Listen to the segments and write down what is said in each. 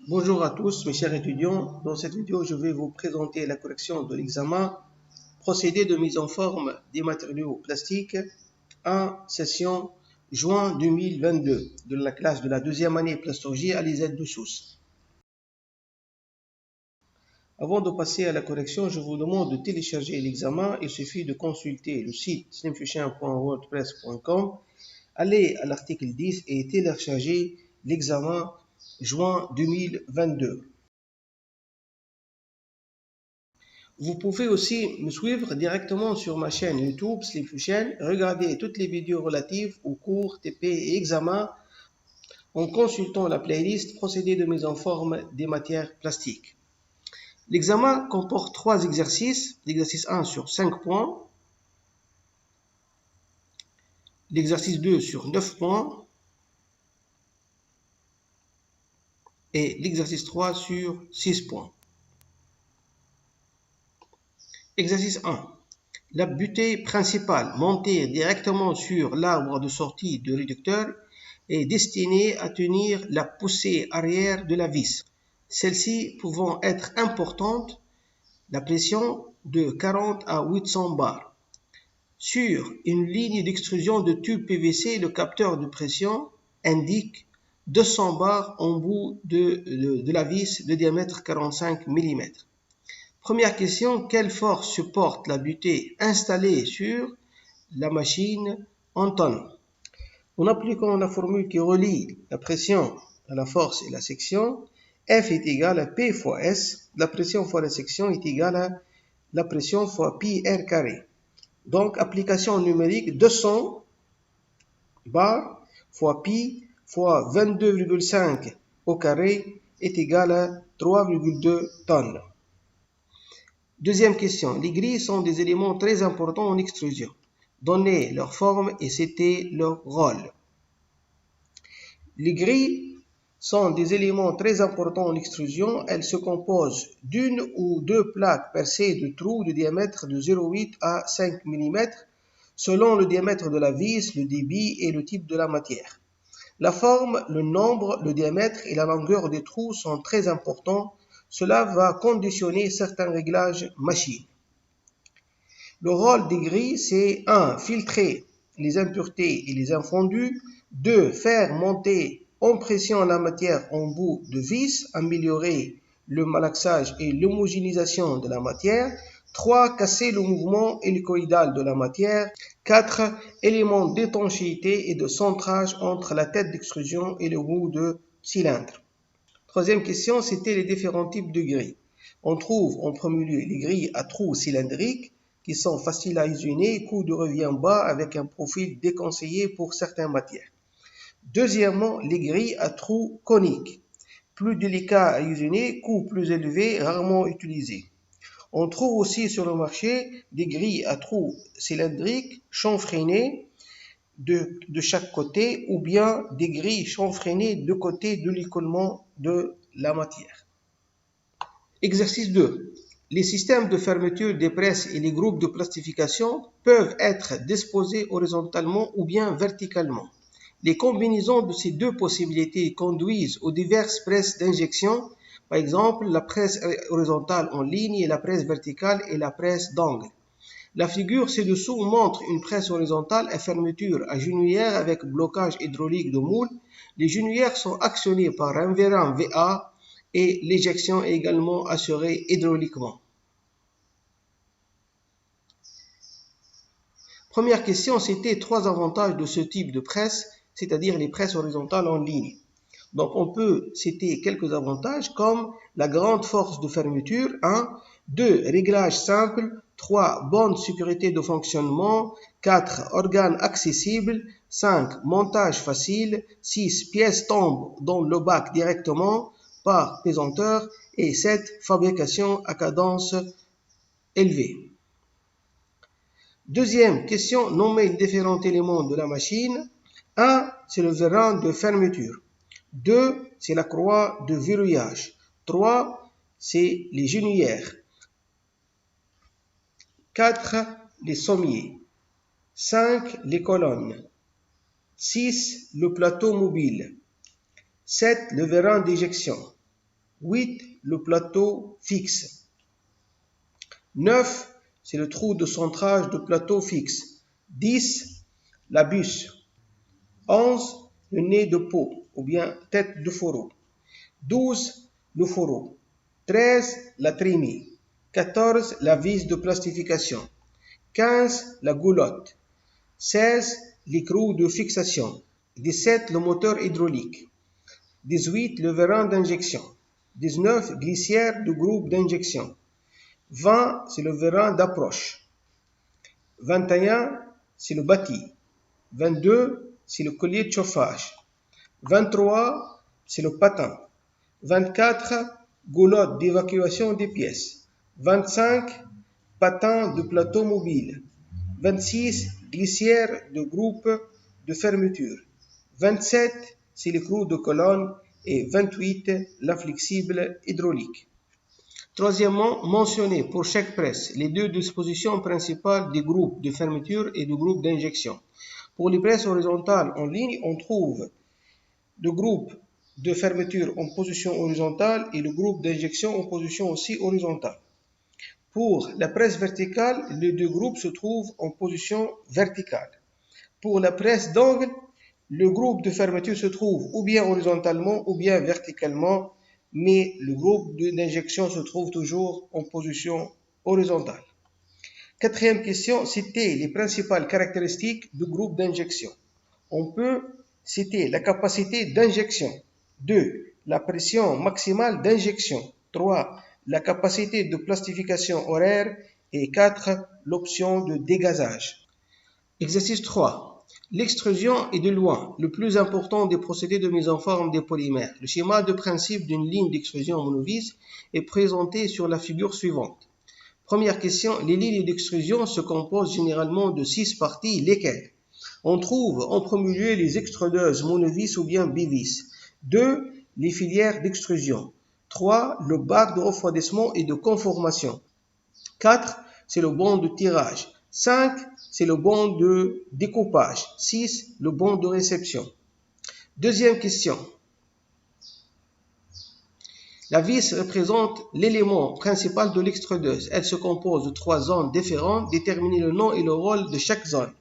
Bonjour à tous mes chers étudiants, dans cette vidéo je vais vous présenter la correction de l'examen procédé de mise en forme des matériaux plastiques en session juin 2022 de la classe de la deuxième année plasturgie à l'ISET de Sousse. Avant de passer à la correction, je vous demande de télécharger l'examen. Il suffit de consulter le site slimfuchsia.wordpress.com, aller à l'article 10 et télécharger l'examen juin 2022. Vous pouvez aussi me suivre directement sur ma chaîne YouTube Slimfuchsia, regarder toutes les vidéos relatives aux cours, TP et examens en consultant la playlist procédé de mise en forme des matières plastiques. L'examen comporte 3 exercices. L'exercice 1 sur 5 points, l'exercice 2 sur 9 points et l'exercice 3 sur 6 points. Exercice 1. La butée principale montée directement sur l'arbre de sortie du réducteur est destinée à tenir la poussée arrière de la vis. Celle-ci pouvant être importante, la pression de 40 à 800 bars. Sur une ligne d'extrusion de tube PVC, le capteur de pression indique 200 bars en bout de la vis de diamètre 45 mm. Première question, quelle force supporte la butée installée sur la machine en tonnes? En appliquant la formule qui relie la pression à la force et la section, F est égal à P fois S, la pression fois la section est égale à la pression fois pi R carré. Donc, application numérique 200 bars fois pi fois 22,5 au carré est égal à 3,2 tonnes. Deuxième question. Les grilles sont des éléments très importants en extrusion. Donnez leur forme et c'était leur rôle. Les grilles sont des éléments très importants en extrusion. Elles se composent d'une ou deux plaques percées de trous de diamètre de 0,8 à 5 mm selon le diamètre de la vis, le débit et le type de la matière. La forme, le nombre, le diamètre et la longueur des trous sont très importants. Cela va conditionner certains réglages machine. Le rôle des grilles, c'est 1. Filtrer les impuretés et les infondus. 2. Faire monter en pression la matière en bout de vis, améliorer le malaxage et l'homogénéisation de la matière. 3. Casser le mouvement hélicoïdal de la matière. 4. Éléments d'étanchéité et de centrage entre la tête d'extrusion et le bout de cylindre. Troisième question, c'était les différents types de grilles. On trouve en premier lieu les grilles à trous cylindriques qui sont faciles à usiner, coût de revient bas avec un profil déconseillé pour certaines matières. Deuxièmement, les grilles à trous coniques, plus délicats à usiner, coût plus élevé, rarement utilisés. On trouve aussi sur le marché des grilles à trous cylindriques chanfreinées de chaque côté ou bien des grilles chanfreinées de côté de l'écoulement de la matière. Exercice 2. Les systèmes de fermeture des presses et les groupes de plastification peuvent être disposés horizontalement ou bien verticalement. Les combinaisons de ces deux possibilités conduisent aux diverses presses d'injection, par exemple la presse horizontale en ligne et la presse verticale et la presse d'angle. La figure ci-dessous montre une presse horizontale à fermeture à genouillère avec blocage hydraulique de moule. Les genouillères sont actionnées par un vérin VA et l'éjection est également assurée hydrauliquement. Première question, c'était 3 avantages de ce type de presse, c'est-à-dire les presses horizontales en ligne. Donc on peut citer quelques avantages comme la grande force de fermeture, 1, 2, réglage simple, 3, bonne sécurité de fonctionnement, 4, organes accessibles, 5, montage facile, 6, pièces tombent dans le bac directement par pesanteur et 7, fabrication à cadence élevée. Deuxième question, nommer les différents éléments de la machine. 1, c'est le vérin de fermeture. 2, c'est la croix de verrouillage. 3, c'est les genouillères. 4, les sommiers. 5, les colonnes. 6, le plateau mobile. 7, le vérin d'éjection. 8, le plateau fixe. 9, c'est le trou de centrage de plateau fixe. 10, la bûche. 11, le nez de pot ou bien tête de fourreau. 12, le fourreau. 13, la trémie. 14, la vis de plastification. 15, la goulotte. 16, l'écrou de fixation. 17, le moteur hydraulique. 18, le vérin d'injection. 19, glissière de groupe d'injection. 20, c'est le vérin d'approche. 21, c'est le bâti. 22, c'est le collier de chauffage. 23, c'est le patin. 24, goulotte d'évacuation des pièces. 25, patin de plateau mobile. 26, glissière de groupe de fermeture. 27, c'est l'écrou de colonne. Et 28, la flexible hydraulique. Troisièmement, mentionner pour chaque presse les deux dispositions principales des groupes de fermeture et du groupe d'injection. Pour les presses horizontales en ligne, on trouve le groupe de fermeture en position horizontale et le groupe d'injection en position aussi horizontale. Pour la presse verticale, les deux groupes se trouvent en position verticale. Pour la presse d'angle, le groupe de fermeture se trouve ou bien horizontalement ou bien verticalement, mais le groupe d'injection se trouve toujours en position horizontale. Quatrième question, citer les principales caractéristiques du groupe d'injection. On peut citer la capacité d'injection. 2. La pression maximale d'injection. 3. La capacité de plastification horaire. Et 4. L'option de dégazage. Exercice 3. L'extrusion est de loin le plus important des procédés de mise en forme des polymères. Le schéma de principe d'une ligne d'extrusion monovis est présenté sur la figure suivante. Première question, les lignes d'extrusion se composent généralement de 6 parties, lesquelles? On trouve en premier lieu les extrudeuses monovis ou bien bivis. 2. Les filières d'extrusion. 3. Le bac de refroidissement et de conformation. 4. C'est le banc de tirage. 5. C'est le banc de découpage. 6. Le banc de réception. Deuxième question. La vis représente l'élément principal de l'extrudeuse. Elle se compose de 3 zones différentes. Déterminez le nom et le rôle de chaque zone.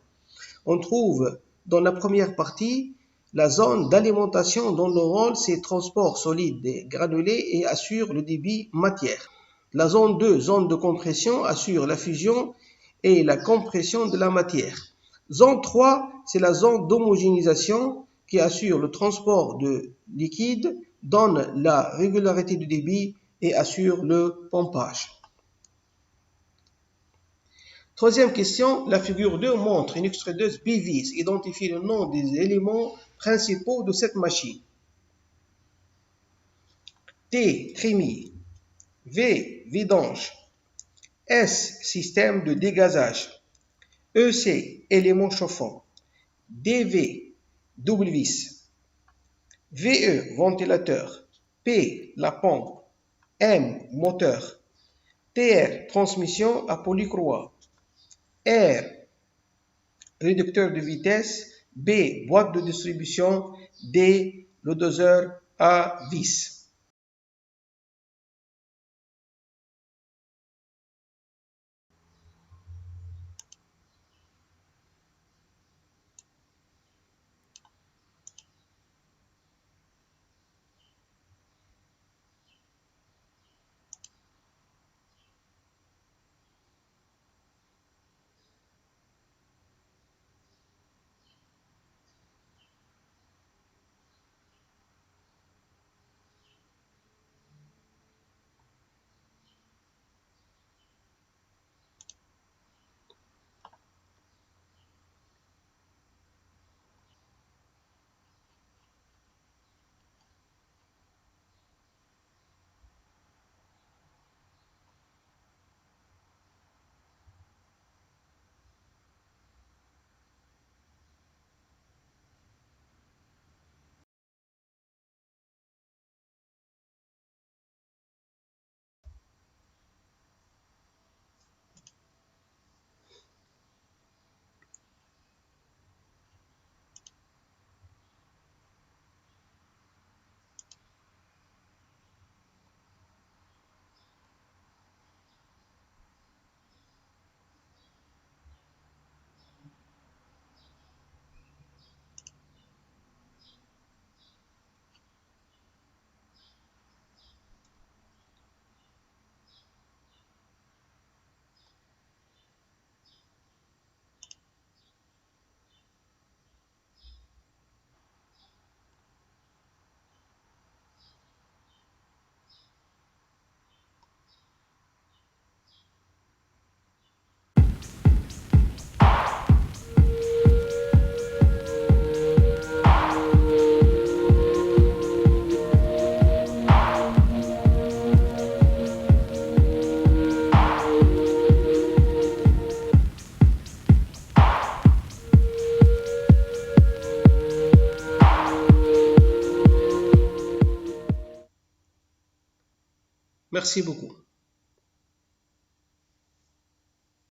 On trouve dans la première partie la zone d'alimentation dont le rôle c'est transport solide des granulés et assure le débit matière. La zone 2, zone de compression, assure la fusion et la compression de la matière. Zone 3, c'est la zone d'homogénéisation qui assure le transport de liquide, donne la régularité du débit et assure le pompage. Troisième question, la figure 2 montre une extrudeuse bivis. Identifie le nom des éléments principaux de cette machine. T, trémie. V, vidange. S, système de dégazage. EC, élément chauffant. DV, double vis. VE, ventilateur. P, la pompe. M, moteur. TR, transmission à polycroix. R, réducteur de vitesse. B, boîte de distribution. D, le doseur à vis. Merci beaucoup.